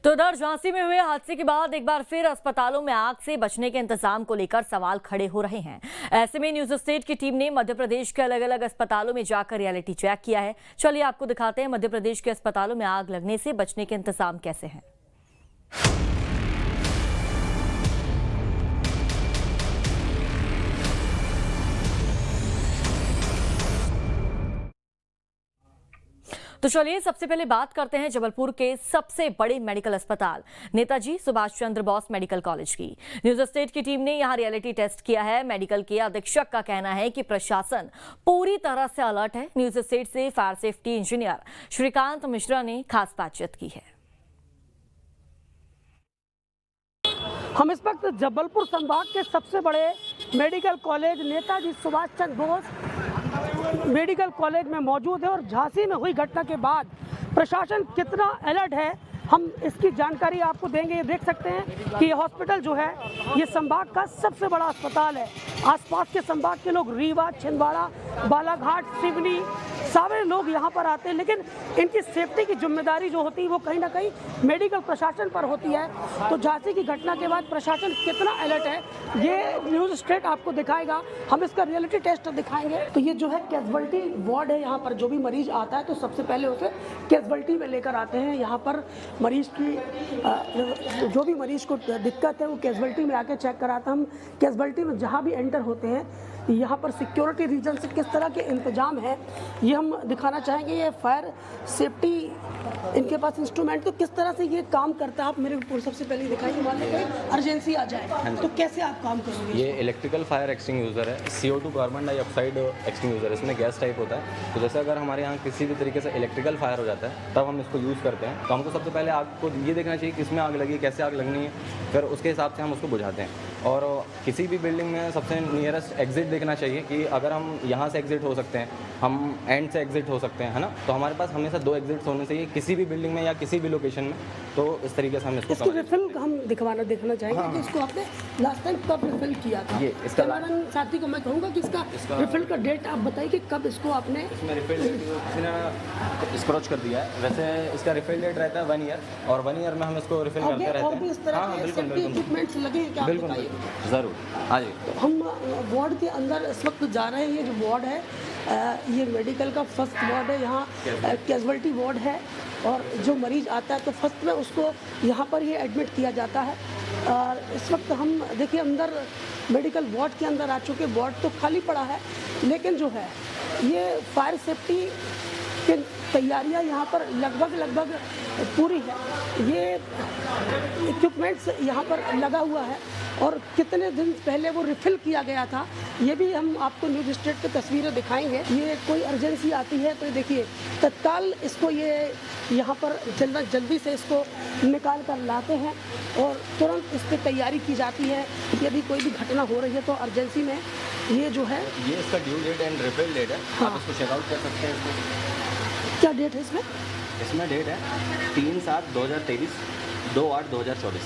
तो उधर झांसी में हुए हादसे के बाद एक बार फिर अस्पतालों में आग से बचने के इंतजाम को लेकर सवाल खड़े हो रहे हैं। ऐसे में न्यूज स्टेट की टीम ने मध्य प्रदेश के अलग अलग अस्पतालों में जाकर रियलिटी चेक किया है। चलिए आपको दिखाते हैं मध्य प्रदेश के अस्पतालों में आग लगने से बचने के इंतजाम कैसे हैं। तो चलिए सबसे पहले बात करते हैं जबलपुर के सबसे बड़े मेडिकल अस्पताल नेताजी सुभाष चंद्र बोस मेडिकल कॉलेज की। न्यूज स्टेट की टीम ने यहां रियलिटी टेस्ट किया है। मेडिकल के अधीक्षक का कहना है कि प्रशासन पूरी तरह से अलर्ट है। न्यूज स्टेट से fire safety engineer Shrikant Mishra ने खास बातचीत की है। हम इस वक्त जबलपुर संभाग के सबसे बड़े medical college Netaji Subhash Chandra Bose medical college में मौजूद है और झांसी में हुई घटना के बाद प्रशासन कितना अलर्ट है हम इसकी जानकारी आपको देंगे। ये देख सकते हैं कि ये हॉस्पिटल जो है ये संभाग का सबसे बड़ा अस्पताल है। आसपास के संभाग के लोग रीवा, छिंदवाड़ा, बालाघाट, सिवनी सारे लोग यहाँ पर आते हैं, लेकिन इनकी सेफ्टी की जिम्मेदारी जो होती है वो कहीं ना कहीं मेडिकल प्रशासन पर होती है। तो झांसी की घटना के बाद प्रशासन कितना अलर्ट है ये न्यूज स्टेट आपको दिखाएगा। हम इसका रियलिटी टेस्ट दिखाएंगे। तो ये जो है कैजुअल्टी वार्ड है। यहाँ पर जो भी मरीज आता है तो सबसे पहले उसे कैजुअल्टी में लेकर आते हैं। यहाँ पर मरीज की जो भी मरीज को दिक्कत है वो कैजुअल्टी में आके चेक कराता। हम कैजुअल्टी में जहाँ भी एंटर होते हैं यहाँ पर सिक्योरिटी रीजन से किस तरह के इंतजाम है ये हम दिखाना चाहेंगे। ये फायर सेफ्टी इनके पास इंस्ट्रूमेंट तो किस तरह से ये काम करता है आप मेरे को सबसे पहले दिखाइए। मान लीजिए कोई अर्जेंसी आ जाए तो कैसे आप काम करोगे? ये इलेक्ट्रिकल फायर एक्सटिंग्यूशर है। CO2 कार्बन डाइऑक्साइड एक्सटिंग्यूशर है। इसमें गैस टाइप होता है। तो जैसे अगर हमारे यहाँ किसी भी तरीके से इलेक्ट्रिकल फायर हो जाता है तब हम इसको यूज़ करते हैं। तो हमको सबसे पहले आग को ये देखना चाहिए किसमें आग लगी, कैसे आग लगनी है, फिर उसके हिसाब से हम उसको बुझाते हैं। और किसी भी बिल्डिंग में सबसे नियरेस्ट एग्जिट देखना चाहिए कि अगर हम यहाँ से एग्जिट हो सकते हैं, हम एंड से एग्जिट हो सकते हैं, है ना। तो हमारे पास हमेशा 2 एग्जिट्स होने चाहिए किसी भी बिल्डिंग में या किसी भी लोकेशन में। तो इस तरीके से हम इसको रिफिल हम देखना चाहेंगे। हाँ। कि इसको आपने लास्ट टाइम कब रिफिल किया था? ये इसका साथी को मैं कहूँगा कि इसका रिफिल का डेट आप बताइए कि कब इसको आपने इसमें रिफिल डेट स्क्रॉच कर दिया है। वैसे इसका रिफिल डेट रहता है 1 ईयर और 1 ईयर में हम इसको रिफिल करते रहते हैं। और भी इस तरह के सेफ्टी इक्विपमेंट्स लगे हैं क्या? बिल्कुल ज़रूर। हाँ जी। तो हम वार्ड के अंदर इस वक्त जा रहे हैं। ये जो वार्ड है ये मेडिकल का फर्स्ट वार्ड है। यहाँ कैजुअल्टी वार्ड है और जो मरीज आता है तो फर्स्ट में उसको यहाँ पर ये एडमिट किया जाता है। और इस वक्त हम देखिए अंदर मेडिकल वार्ड के अंदर आ चुके। वार्ड तो खाली पड़ा है लेकिन जो है ये फायर सेफ्टी की तैयारियां यहाँ पर लगभग पूरी है। ये इक्विपमेंट्स यहाँ पर लगा हुआ है और कितने दिन पहले वो रिफिल किया गया था ये भी हम आपको न्यूज स्टेट पे तस्वीरें दिखाएंगे। ये कोई अर्जेंसी आती है तो देखिए तत्काल इसको ये यहाँ पर जल्दी से इसको निकाल कर लाते हैं और तुरंत इस पर तैयारी की जाती है। यदि कोई भी घटना हो रही है तो अर्जेंसी में ये जो है ये इसका due date and refill date है। हाँ। आप इसको चेकआउट कर सकते हैं। इसमें क्या डेट है? इसमें डेट है 3/7/2023, 2/8/2024।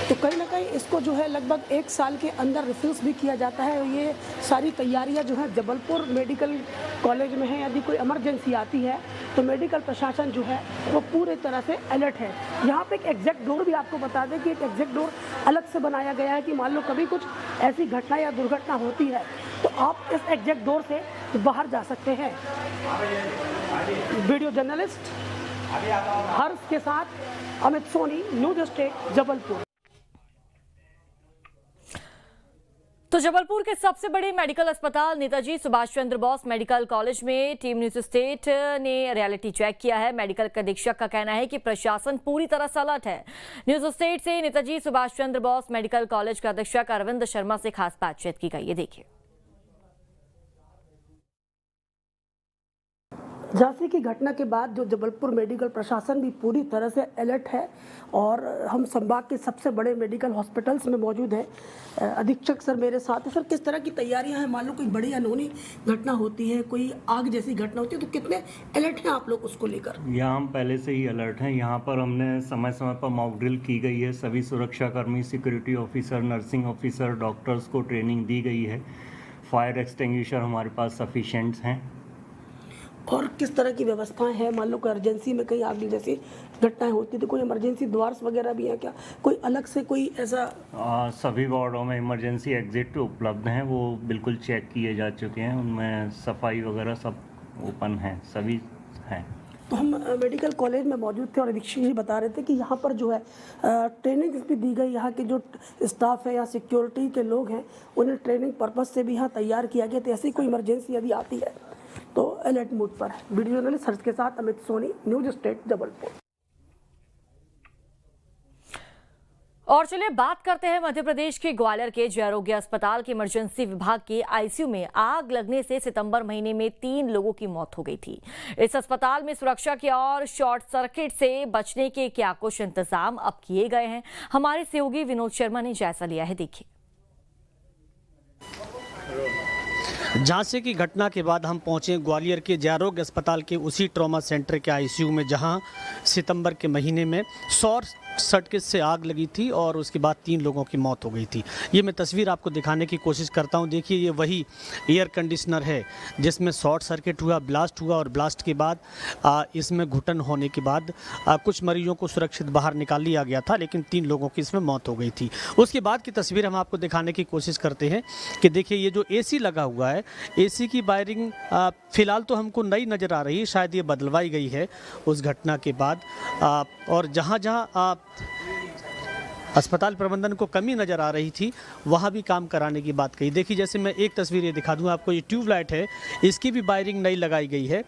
तो कहीं ना कहीं इसको जो है लगभग 1 साल के अंदर रिफिल्स भी किया जाता है। और ये सारी तैयारियां जो है जबलपुर मेडिकल कॉलेज में है। यदि कोई इमरजेंसी आती है तो मेडिकल प्रशासन जो है वो पूरे तरह से अलर्ट है। यहाँ पे एक एग्जैक्ट डोर भी आपको बता दें कि एक एग्जैक्ट डोर अलग से बनाया गया है कि मान लो कभी कुछ ऐसी घटना या दुर्घटना होती है तो आप इस एग्जैक्ट डोर से बाहर जा सकते हैं। वीडियो जर्नलिस्ट हर्ष के साथ अमित सोनी, न्यूज स्टेट, जबलपुर। तो जबलपुर के सबसे बड़े मेडिकल अस्पताल नेताजी सुभाष चंद्र बोस मेडिकल कॉलेज में टीम न्यूज स्टेट ने रियलिटी चेक किया है। मेडिकल के अधीक्षक का कहना है कि प्रशासन पूरी तरह से अलर्ट है। न्यूज स्टेट से नेताजी सुभाष चंद्र बोस मेडिकल कॉलेज के अधीक्षक अरविंद शर्मा से खास बातचीत की गई। ये देखिए। झांसी की घटना के बाद जो जबलपुर मेडिकल प्रशासन भी पूरी तरह से अलर्ट है और हम संभाग के सबसे बड़े मेडिकल हॉस्पिटल्स में मौजूद हैं। अधीक्षक सर मेरे साथ हैं। सर किस तरह की तैयारियां हैं? मान लो कोई बड़ी अनहोनी घटना होती है, कोई आग जैसी घटना होती है तो कितने अलर्ट हैं आप लोग उसको लेकर? यहाँ हम पहले से ही अलर्ट हैं। यहाँ पर हमने समय समय पर मॉक ड्रिल की गई है। सभी सुरक्षाकर्मी, security officer, nursing officer, doctors को ट्रेनिंग दी गई है। फायर एक्सटिंग्विशर हमारे पास सफिशेंट्स हैं। और किस तरह की व्यवस्थाएं हैं? मान लो कोई अर्जेंसी में कहीं आग जैसी घटनाएं होती तो कोई इमरजेंसी द्वार वगैरह भी है क्या? कोई अलग से कोई ऐसा? सभी वार्डों में इमरजेंसी एग्जिट उपलब्ध हैं, वो बिल्कुल चेक किए जा चुके हैं, उनमें सफाई वगैरह सब ओपन है, सभी हैं। तो हम मेडिकल कॉलेज में मौजूद थे और अधीक्षक जी बता रहे थे कि यहाँ पर जो है ट्रेनिंग भी दी गई। यहाँ के जो स्टाफ है या सिक्योरिटी के लोग हैं उन्हें ट्रेनिंग पर्पज़ से भी यहाँ तैयार किया गया। तो ऐसी कोई इमरजेंसी यदि आती है तो अलर्ट मोड पर है। वीडियो जर्नलिस्ट हर्ष के साथ अमित सोनी, न्यूज स्टेट जबलपुर। और चलिए बात करते हैं मध्य प्रदेश के ग्वालियर के जय आरोग्य अस्पताल के इमरजेंसी विभाग के आईसीयू में आग लगने से सितंबर महीने में 3 लोगों की मौत हो गई थी। इस अस्पताल में सुरक्षा के और शॉर्ट सर्किट से बचने के क्या कुछ इंतजाम अब किए गए हैं, हमारे सहयोगी विनोद शर्मा ने जायजा लिया है, देखिए। झांसी की घटना के बाद हम पहुंचे ग्वालियर के जय आरोग्य अस्पताल के उसी ट्रॉमा सेंटर के आईसीयू में, जहां सितंबर के महीने में शॉर्ट सर्किट से आग लगी थी और उसके बाद 3 लोगों की मौत हो गई थी। ये मैं तस्वीर आपको दिखाने की कोशिश करता हूं। देखिए, ये वही एयर कंडीशनर है जिसमें शॉर्ट सर्किट हुआ, ब्लास्ट हुआ और ब्लास्ट के बाद इसमें घुटन होने के बाद कुछ मरीजों को सुरक्षित बाहर निकाल लिया गया था, लेकिन 3 लोगों की इसमें मौत हो गई थी। उसके बाद की तस्वीर हम आपको दिखाने की कोशिश करते हैं कि देखिए, ये जो एसी लगा हुआ है, एसी की वायरिंग फ़िलहाल तो हमको नई नज़र आ रही है, शायद ये बदलवाई गई है उस घटना के बाद। और जहाँ अस्पताल प्रबंधन को कमी नज़र आ रही थी वहाँ भी काम कराने की बात कही। देखिए, जैसे मैं एक तस्वीर ये दिखा दूँ आपको, ये ट्यूबलाइट है, इसकी भी वायरिंग नई लगाई गई है।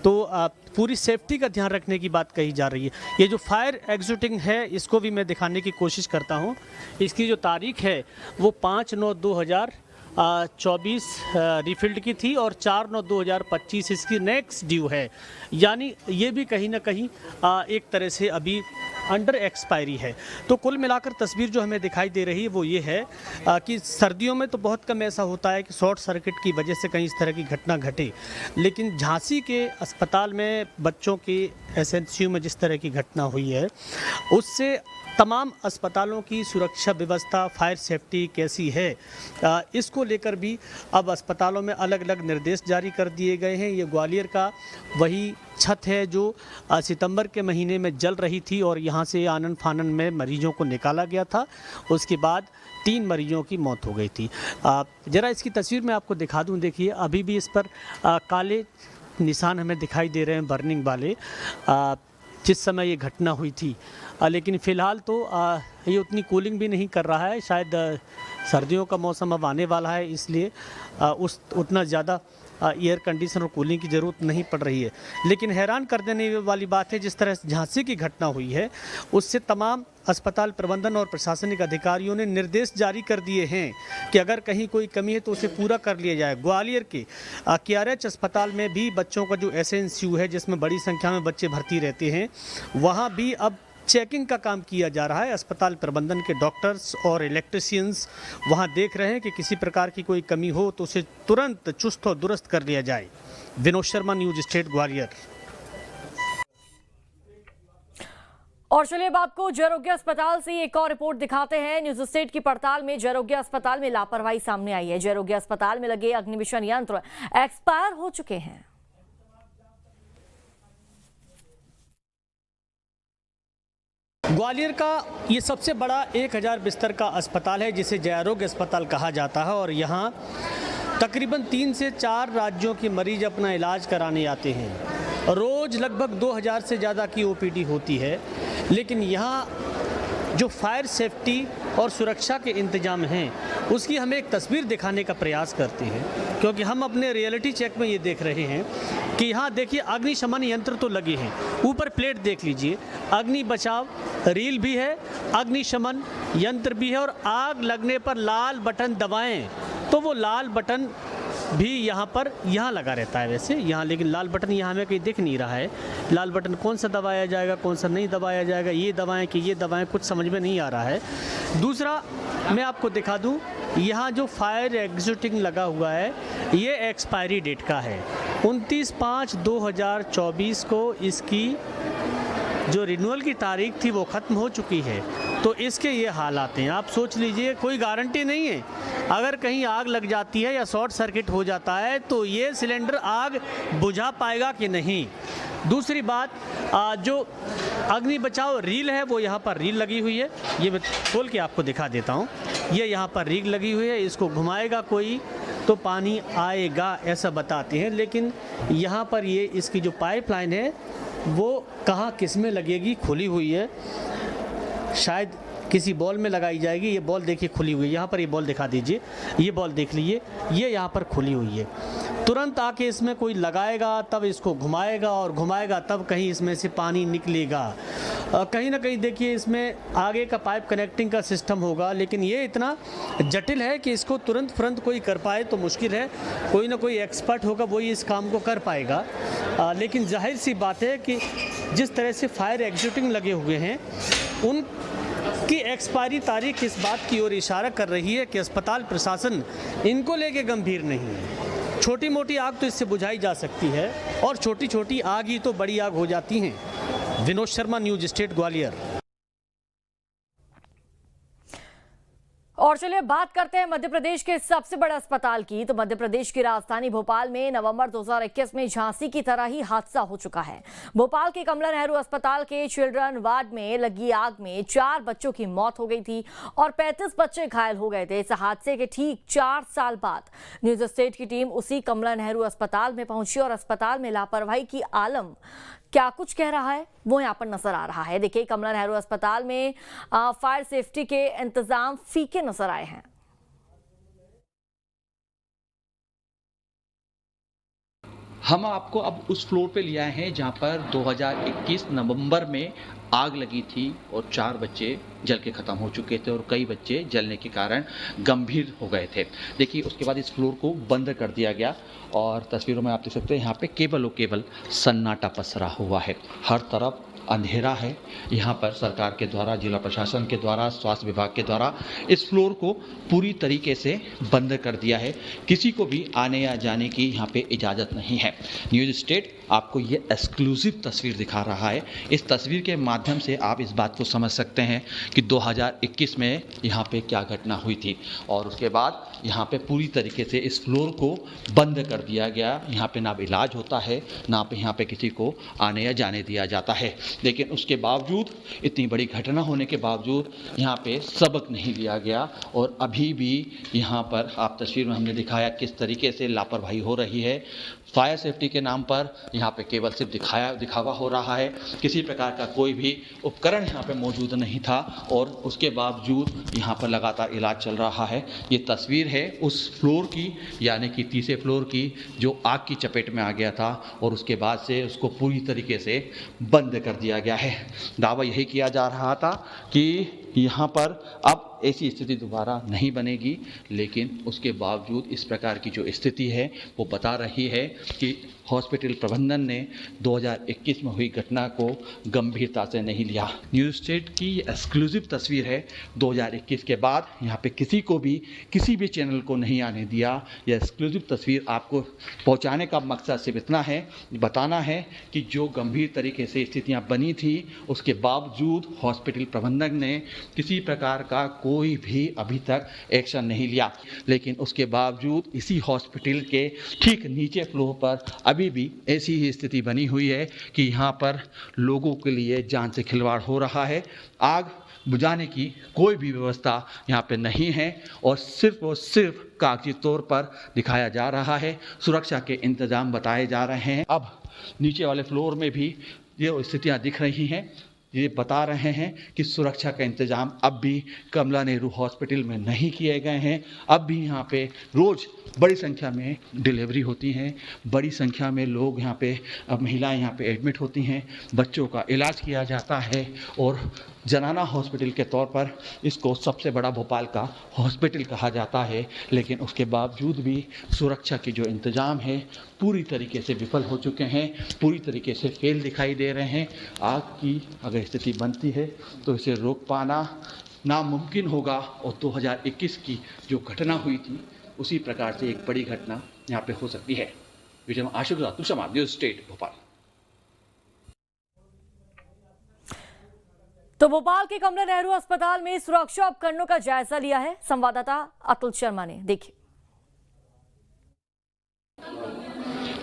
तो पूरी सेफ्टी का ध्यान रखने की बात कही जा रही है। ये जो फायर एग्जिटिंग है इसको भी मैं दिखाने की कोशिश करता हूँ। इसकी जो तारीख है वो 5/9/2024 रिफिल्ड की थी और 4/9/2025 इसकी नेक्स्ट ड्यू है। यानी ये भी कहीं ना कहीं एक तरह से अभी अंडर एक्सपायरी है। तो कुल मिलाकर तस्वीर जो हमें दिखाई दे रही है वो ये है कि सर्दियों में तो बहुत कम ऐसा होता है कि शॉर्ट सर्किट की वजह से कहीं इस तरह की घटना घटे, लेकिन झांसी के अस्पताल में बच्चों के एसएनसीयू में जिस तरह की घटना हुई है उससे तमाम अस्पतालों की सुरक्षा व्यवस्था, फायर सेफ्टी कैसी है, इसको लेकर भी अब अस्पतालों में अलग अलग निर्देश जारी कर दिए गए हैं। ये ग्वालियर का वही छत है जो सितंबर के महीने में जल रही थी और यहाँ से आनन फानन में मरीजों को निकाला गया था। उसके बाद 3 मरीजों की मौत हो गई थी। ज़रा इसकी तस्वीर मैं आपको दिखा दूँ। देखिए, अभी भी इस पर काले निशान हमें दिखाई दे रहे हैं बर्निंग वाले, जिस समय ये घटना हुई थी। लेकिन फ़िलहाल तो ये उतनी कूलिंग भी नहीं कर रहा है, शायद सर्दियों का मौसम अब आने वाला है, इसलिए उतना ज़्यादा एयर कंडीशनर और कूलिंग की ज़रूरत नहीं पड़ रही है। लेकिन हैरान कर देने वाली बात है, जिस तरह झांसी की घटना हुई है उससे तमाम अस्पताल प्रबंधन और प्रशासनिक अधिकारियों ने निर्देश जारी कर दिए हैं कि अगर कहीं कोई कमी है तो उसे पूरा कर लिया जाए। ग्वालियर के KRH अस्पताल में भी बच्चों का जो एसएनसीयू है जिसमें बड़ी संख्या में बच्चे भर्ती रहते हैं, वहाँ भी अब चेकिंग का काम किया जा रहा है। अस्पताल प्रबंधन के डॉक्टर्स और इलेक्ट्रिशियंस वहां देख रहे हैं कि किसी प्रकार की कोई कमी हो तो उसे तुरंत चुस्त और दुरुस्त कर लिया जाए। Vinod Sharma, news state Gwalior. और चलिए अब आपको जय आरोग्य अस्पताल से एक और रिपोर्ट दिखाते हैं। न्यूज स्टेट की पड़ताल में जय आरोग्य अस्पताल में लापरवाही सामने आई है। जय आरोग्य अस्पताल में लगे अग्निमिशन यंत्र एक्सपायर हो चुके हैं। ग्वालियर का ये सबसे बड़ा 1000 बिस्तर का अस्पताल है जिसे जय आरोग्य अस्पताल कहा जाता है और यहाँ तकरीबन 3 से 4 राज्यों के मरीज अपना इलाज कराने आते हैं। रोज़ लगभग 2000 से ज़्यादा की OPD होती है, लेकिन यहाँ जो फायर सेफ्टी और सुरक्षा के इंतजाम हैं उसकी हमें एक तस्वीर दिखाने का प्रयास करते हैं, क्योंकि हम अपने रियलिटी चेक में ये देख रहे हैं कि यहाँ देखिए अग्निशमन यंत्र तो लगे हैं, ऊपर प्लेट देख लीजिए, अग्नि बचाव रील भी है, अग्निशमन यंत्र भी है और आग लगने पर लाल बटन दबाएं तो वो लाल बटन भी यहाँ लगा रहता है वैसे यहाँ, लेकिन लाल बटन यहाँ हमें कहीं दिख नहीं रहा है। लाल बटन कौन सा दबाया जाएगा, कौन सा नहीं दबाया जाएगा, ये दबाएं कि ये दबाएं, कुछ समझ में नहीं आ रहा है। दूसरा मैं आपको दिखा दूँ, यहाँ जो फायर एग्जिटिंग लगा हुआ है ये एक्सपायरी डेट का है। 29/5/2024 को इसकी जो रिन्यूअल की तारीख थी वो ख़त्म हो चुकी है तो इसके ये हालात हैं। आप सोच लीजिए, कोई गारंटी नहीं है, अगर कहीं आग लग जाती है या शॉर्ट सर्किट हो जाता है तो ये सिलेंडर आग बुझा पाएगा कि नहीं। दूसरी बात, जो अग्नि बचाव रील है वो यहाँ पर रील लगी हुई है, ये मैं खोल के आपको दिखा देता हूँ। ये यहाँ पर रील लगी हुई है, इसको घुमाएगा कोई तो पानी आएगा ऐसा बताते हैं, लेकिन यहाँ पर ये इसकी जो पाइपलाइन है वो कहाँ किस में लगेगी, खुली हुई है, शायद किसी बॉल में लगाई जाएगी। ये बॉल देखिए खुली हुई है, यहाँ पर ये बॉल दिखा दीजिए, ये बॉल देख लीजिए, ये यहाँ पर खुली हुई है। तुरंत आके इसमें कोई लगाएगा तब इसको घुमाएगा और घुमाएगा तब कहीं इसमें से पानी निकलेगा। कहीं ना कहीं देखिए इसमें आगे का पाइप कनेक्टिंग का सिस्टम होगा, लेकिन ये इतना जटिल है कि इसको तुरंत कोई कर पाए तो मुश्किल है। कोई ना कोई एक्सपर्ट होगा वही इस काम को कर पाएगा। लेकिन जाहिर सी बात है कि जिस तरह से फायर एग्जिटिंग लगे हुए हैं उनकी एक्सपायरी तारीख इस बात की ओर इशारा कर रही है कि अस्पताल प्रशासन इनको लेके गंभीर नहीं है। छोटी मोटी आग तो इससे बुझाई जा सकती है और छोटी छोटी आग ही तो बड़ी आग हो जाती हैं। Vinod Sharma, news state, Gwalior. और चलिए बात करते हैं मध्य प्रदेश के सबसे बड़े अस्पताल की। तो मध्य प्रदेश की राजधानी भोपाल में नवंबर 2021 में झांसी की तरह ही हादसा हो चुका है। भोपाल के कमला नेहरू अस्पताल के चिल्ड्रन वार्ड में लगी आग में 4 बच्चों की मौत हो गई थी और 35 बच्चे घायल हो गए थे। इस हादसे के ठीक 4 साल बाद न्यूज स्टेट की टीम उसी कमला नेहरू अस्पताल में पहुंची और अस्पताल में लापरवाही की आलम क्या कुछ कह रहा है वो यहाँ पर नजर आ रहा है। देखिए, कमला नेहरू अस्पताल में फायर सेफ्टी के इंतजाम फीके नजर आए हैं। हम आपको अब उस फ्लोर पे ले आए हैं जहां पर 2021 नवंबर में आग लगी थी और 4 बच्चे जल के ख़त्म हो चुके थे और कई बच्चे जलने के कारण गंभीर हो गए थे। देखिए, उसके बाद इस फ्लोर को बंद कर दिया गया और तस्वीरों में आप देख सकते हैं यहाँ पे केवल सन्नाटा पसरा हुआ है। हर तरफ अंधेरा है। यहाँ पर सरकार के द्वारा, जिला प्रशासन के द्वारा, स्वास्थ्य विभाग के द्वारा इस फ्लोर को पूरी तरीके से बंद कर दिया है। किसी को भी आने या जाने की यहाँ पे इजाज़त नहीं है। न्यूज़ स्टेट आपको ये एक्सक्लूसिव तस्वीर दिखा रहा है। इस तस्वीर के माध्यम से आप इस बात को समझ सकते हैं कि 2021 में यहाँ पे क्या घटना हुई थी और उसके बाद यहाँ पे पूरी तरीके से इस फ्लोर को बंद कर दिया गया। यहाँ पे ना इलाज होता है, ना पे यहाँ पे किसी को आने या जाने दिया जाता है। लेकिन उसके बावजूद, इतनी बड़ी घटना होने के बावजूद यहाँ पे सबक नहीं लिया गया और अभी भी यहाँ पर आप तस्वीर में हमने दिखाया किस तरीके से लापरवाही हो रही है। फायर सेफ्टी के नाम पर यहाँ पे केवल सिर्फ दिखावा हो रहा है। किसी प्रकार का कोई भी उपकरण यहाँ पे मौजूद नहीं था और उसके बावजूद यहाँ पर लगातार इलाज चल रहा है। ये तस्वीर है उस फ्लोर की, यानी कि तीसरे फ्लोर की, जो आग की चपेट में आ गया था और उसके बाद से उसको पूरी तरीके से बंद कर दिया गया है। दावा यही किया जा रहा था कि यहाँ पर अब ऐसी स्थिति दोबारा नहीं बनेगी, लेकिन उसके बावजूद इस प्रकार की जो स्थिति है वो बता रही है कि हॉस्पिटल प्रबंधन ने 2021 में हुई घटना को गंभीरता से नहीं लिया। न्यूज़ स्टेट की ये एक्सक्लूसिव तस्वीर है। 2021 के बाद यहाँ पे किसी को भी, किसी भी चैनल को नहीं आने दिया। यह एक्सक्लूसिव तस्वीर आपको पहुँचाने का मकसद सिर्फ इतना है, बताना है कि जो गंभीर तरीके से स्थितियाँ बनी थी उसके बावजूद हॉस्पिटल प्रबंधक ने किसी प्रकार का कोई भी अभी तक एक्शन नहीं लिया। लेकिन उसके बावजूद इसी हॉस्पिटल के ठीक नीचे फ्लोर पर अभी भी ऐसी ही स्थिति बनी हुई है कि यहाँ पर लोगों के लिए जान से खिलवाड़ हो रहा है। आग बुझाने की कोई भी व्यवस्था यहाँ पे नहीं है और सिर्फ कागजी तौर पर दिखाया जा रहा है। सुरक्षा के इंतजाम बताए जा रहे हैं। अब नीचे वाले फ्लोर में भी ये स्थितियाँ दिख रही हैं। ये बता रहे हैं कि सुरक्षा का इंतजाम अब भी कमला नेहरू हॉस्पिटल में नहीं किए गए हैं। अब भी यहाँ पे रोज़ बड़ी संख्या में डिलीवरी होती हैं, बड़ी संख्या में लोग यहाँ पे, महिलाएं यहाँ पे एडमिट होती हैं, बच्चों का इलाज किया जाता है और जनाना हॉस्पिटल के तौर पर इसको सबसे बड़ा भोपाल का हॉस्पिटल कहा जाता है। लेकिन उसके बावजूद भी सुरक्षा की जो इंतज़ाम है पूरी तरीके से विफल हो चुके हैं, पूरी तरीके से फेल दिखाई दे रहे हैं। आग की अगर स्थिति बनती है तो इसे रोक पाना नामुमकिन होगा और 2021 की जो घटना हुई थी उसी प्रकार से एक बड़ी घटना यहाँ पे हो सकती है। वीडियो में आशुक तुषमा, न्यूज़ स्टेट भोपाल। तो तो भोपाल के कमला नेहरू अस्पताल में सुरक्षा उपकरणों का जायजा लिया है संवाददाता अतुल शर्मा ने। देखिए।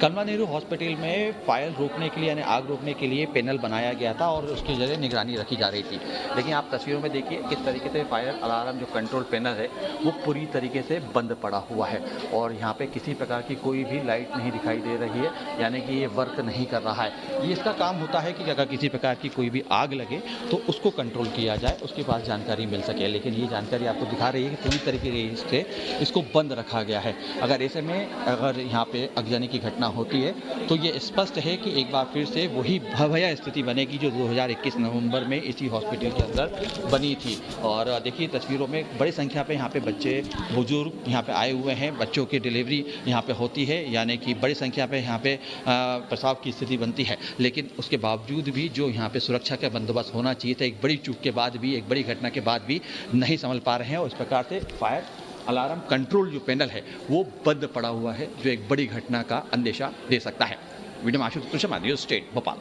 कमला नेहरू हॉस्पिटल में फायर रोकने के लिए यानी आग रोकने के लिए पैनल बनाया गया था और उसके जरिए निगरानी रखी जा रही थी। लेकिन आप तस्वीरों में देखिए किस तरीके से फायर अलार्म जो कंट्रोल पैनल है वो पूरी तरीके से बंद पड़ा हुआ है और यहाँ पे किसी प्रकार की कोई भी लाइट नहीं दिखाई दे रही है, यानी कि ये वर्क नहीं कर रहा है। ये इसका काम होता है कि अगर किसी प्रकार की कोई भी आग लगे तो उसको कंट्रोल किया जाए, उसके पास जानकारी मिल सके। लेकिन ये जानकारी आपको दिखा रही है कि पूरी तरीके से इसको बंद रखा गया है। अगर ऐसे में अगर यहाँ पे आगजनी की घटना होती है तो ये स्पष्ट है कि एक बार फिर से वही भयावह स्थिति बनेगी जो 2021 नवंबर में इसी हॉस्पिटल के अंदर बनी थी। और देखिए तस्वीरों में बड़ी संख्या पे यहाँ पे बच्चे बुजुर्ग यहाँ पे आए हुए हैं, बच्चों की डिलीवरी यहाँ पे होती है, यानी कि बड़ी संख्या पे यहाँ पे प्रसव की स्थिति बनती है। लेकिन उसके बावजूद भी जो यहाँ पे सुरक्षा का बंदोबस्त होना चाहिए था, एक बड़ी चूक के बाद भी, एक बड़ी घटना के बाद भी नहीं संभल पा रहे हैं और इस प्रकार से फायर अलार्म कंट्रोल जो पैनल है वो बंद पड़ा हुआ है, जो एक बड़ी घटना का अंदेशा दे सकता है। वीडियो में आशुतोष शर्मा, न्यूज़ स्टेट भोपाल।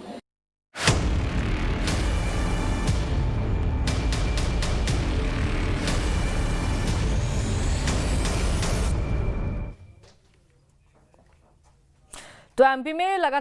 तो एमपी में लगातार